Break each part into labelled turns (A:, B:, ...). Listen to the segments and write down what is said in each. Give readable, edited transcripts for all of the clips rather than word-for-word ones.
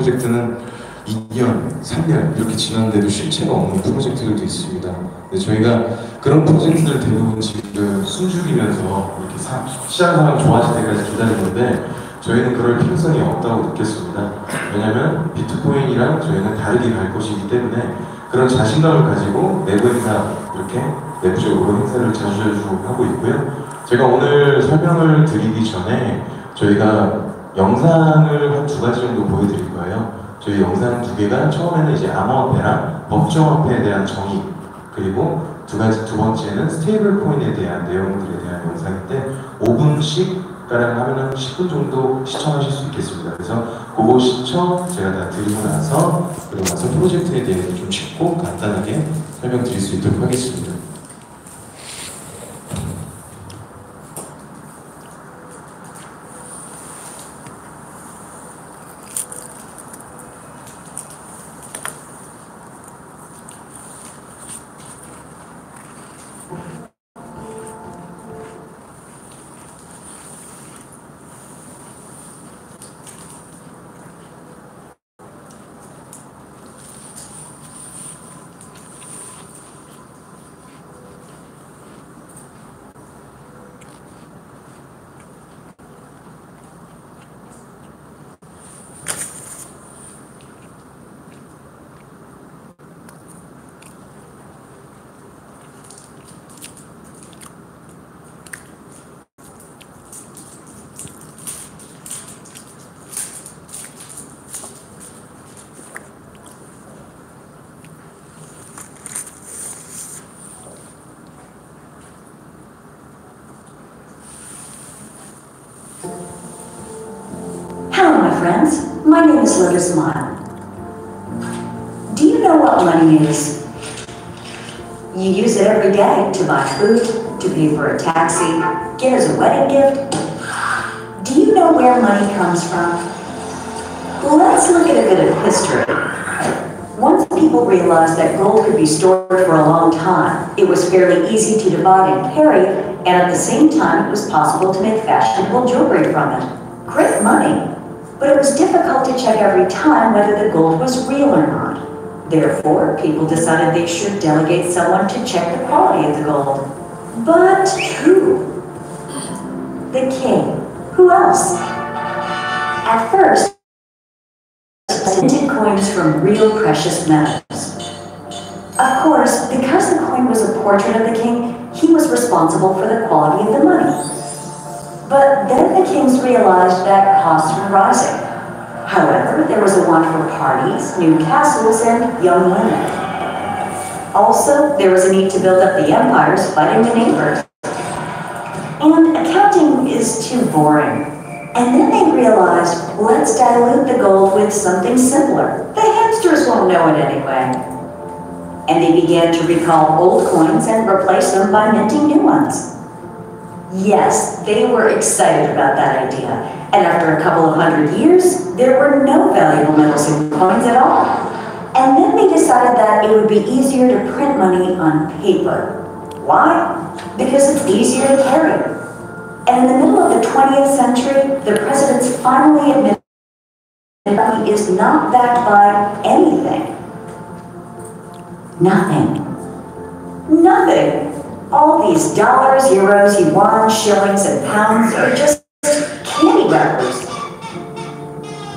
A: 프로젝트는 2년, 3년 이렇게 지났는데도 실체가 없는 프로젝트들도 있습니다. 근데 저희가 그런 프로젝트들 대부분 지금 숨죽이면서 이렇게 시작한 사람 좋아질 때까지 기다리는데 저희는 그럴 필요성이 없다고 느꼈습니다. 왜냐하면 비트코인이랑 저희는 다르게 갈 것이기 때문에 그런 자신감을 가지고 내부 행사 이렇게 내부적으로 행사를 자주 하고 있고요. 제가 오늘 설명을 드리기 전에 저희가 영상을 한 2가지 정도 보여드릴 거예요. 저희 영상 2개가 처음에는 이제 암호화폐랑 법정화폐에 대한 정의, 그리고 두 번째는 스테이블 코인에 대한 내용들에 대한 영상인데 5분씩 가량 하면 10분 정도 시청하실 수 있겠습니다. 그래서 그거 시청 제가 다 드리고 나서 그러고 나서 프로젝트에 대해서 좀 쉽고 간단하게 설명드릴 수 있도록 하겠습니다.
B: Hello, my friends. My name is Lotus Smile. Do you know what money is? You use it every day to buy food, to pay for a taxi, get as a wedding gift. Do you know where money comes from? Let's look at a bit of history. Once people realized that gold could be stored for a long time, it was fairly easy to divide and carry, and at the same time it was possible to make fashionable jewelry from it. Great money. But it was difficult to check every time whether the gold was real or not. Therefore, people decided they should delegate someone to check the quality of the gold. But who? The king. Who else? At first, minted coins from real precious metals. Of course, because the coin was a portrait of the king, he was responsible for the quality of the money. But then the kings realized that costs were rising. However, there was a want for parties, new castles, and young women. Also, there was a need to build up the empires, fighting the neighbors. And accounting is too boring. And then they realized, let's dilute the gold with something simpler. The hamsters won't know it anyway. And they began to recall old coins and replace them by minting new ones. Yes, they were excited about that idea, and after a couple of 100 years, there were no valuable metals in coins at all. And then they decided that it would be easier to print money on paper. Why? Because it's easier to carry. And in the middle of the 20th century, the presidents finally admitted that money is not backed by anything. Nothing. Nothing. All these dollars, euros, yuan, shillings, and pounds are just candy wrappers.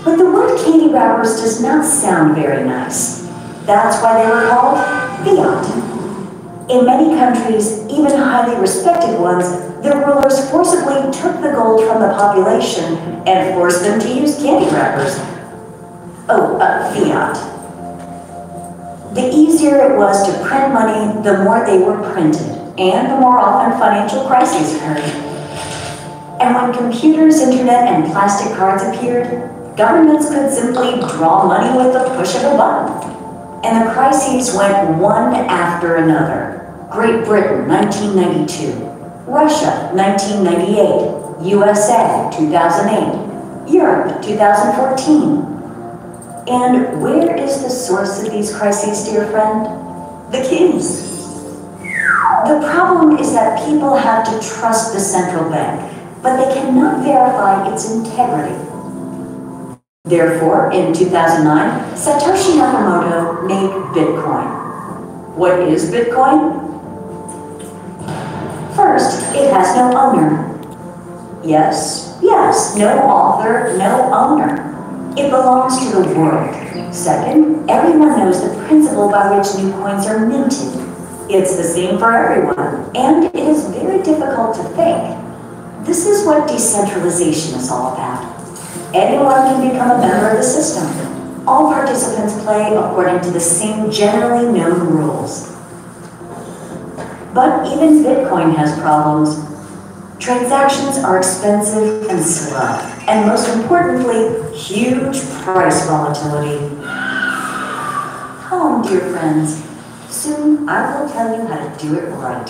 B: But the word candy wrappers does not sound very nice. That's why they were called fiat. In many countries, even highly respected ones, the rulers forcibly took the gold from the population and forced them to use candy wrappers. Fiat. The easier it was to print money, the more they were printed, and the more often financial crises occurred. And when computers, internet, and plastic cards appeared, governments could simply draw money with the push of a button. And the crises went one after another. Great Britain, 1992. Russia, 1998. USA, 2008. Europe, 2014. And where is the source of these crises, dear friend? The kings. The problem is that people have to trust the central bank, but they cannot verify its integrity. Therefore, in 2009, Satoshi Nakamoto made Bitcoin. What is Bitcoin? First, it has no owner. Yes, no author, no owner. It belongs to the world. Second, everyone knows the principle by which new coins are minted. It's the same for everyone, and it is very difficult to fake. This is what decentralization is all about. Anyone can become a member of the system. All participants play according to the same generally known rules. But even Bitcoin has problems. Transactions are expensive and slow, and most importantly, huge price volatility. Calm, dear friends. Soon I will tell you how to do it right.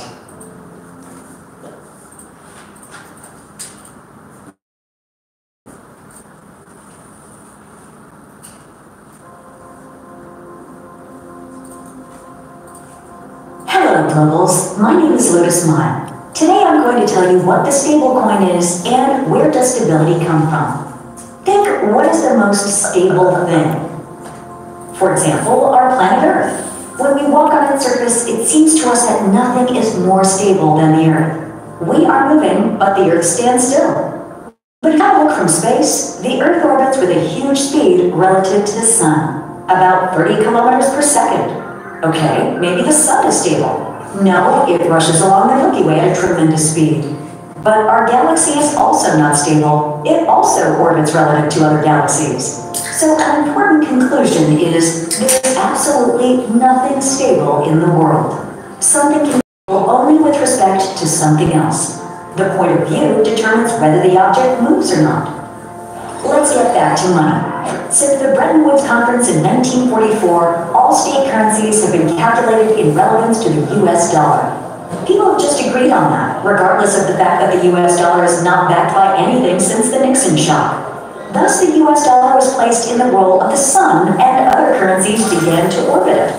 B: Hello, Globals. My name is Lotus Mile. Today I'm going to tell you what the stablecoin is and where does stability come from. Think, what is the most stable thing? For example, our planet Earth. When we walk on its surface, it seems to us that nothing is more stable than the Earth. We are moving, but the Earth stands still. But if you look from space, the Earth orbits with a huge speed relative to the Sun, about 30 kilometers per second. Okay, maybe the Sun is stable. No, it rushes along the Milky Way at a tremendous speed. But our galaxy is also not stable. It also orbits relative to other galaxies. So an important conclusion is there's absolutely nothing stable in the world. Something can be stable only with respect to something else. The point of view determines whether the object moves or not. Let's get back to money. Since the Bretton Woods Conference in 1944, all state currencies have been calculated in relevance to the US dollar. People have just agreed on that, regardless of the fact that the US dollar is not backed by anything since the Nixon shock. Thus, the US dollar was placed in the role of the sun, and other currencies began to orbit it.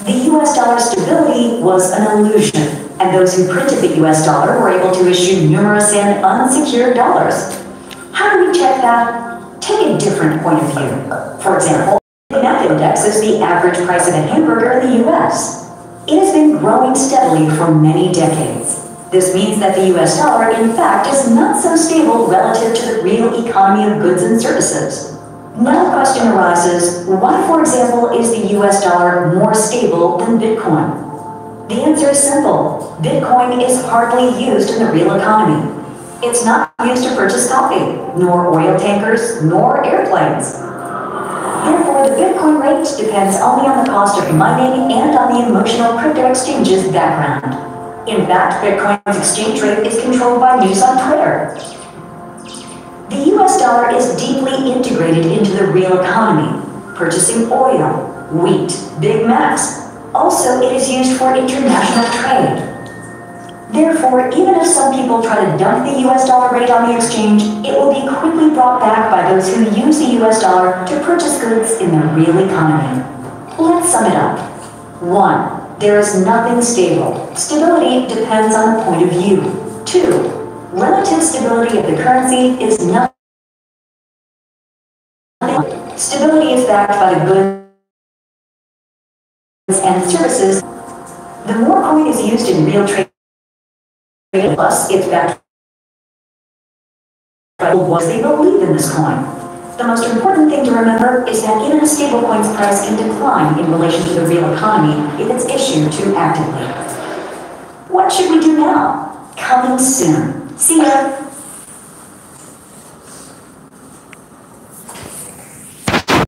B: The US dollar's stability was an illusion, and those who printed the US dollar were able to issue numerous and unsecured dollars. How do we check that? Take a different point of view. For example, the NAP index is the average price of a hamburger in the US. It has been growing steadily for many decades. This means that the US dollar, in fact, is not so stable relative to the real economy of goods and services. Now the question arises, why, for example, is the US dollar more stable than Bitcoin? The answer is simple. Bitcoin is hardly used in the real economy. It's not used to purchase coffee, nor oil tankers, nor airplanes. Therefore, the Bitcoin rate depends only on the cost of mining and on the emotional crypto exchange's background. In fact, Bitcoin's exchange rate is controlled by news on Twitter. The US dollar is deeply integrated into the real economy, purchasing oil, wheat, Big Macs. Also, it is used for international trade. Therefore, even if some people try to dump the US dollar rate on the exchange, it will be quickly brought back by those who use the US dollar to purchase goods in the real economy. Let's sum it up. 1. There is nothing stable. Stability depends on the point of view. 2. Relative stability of the currency is nothing. Stability is backed by the goods and services. The more coin is used in real trade, plus it's backed by what they believe in this coin. The most important thing to remember is that even a stablecoin's price can decline in relation to the real economy if it's issued too actively. What should we do now? Coming soon. See ya!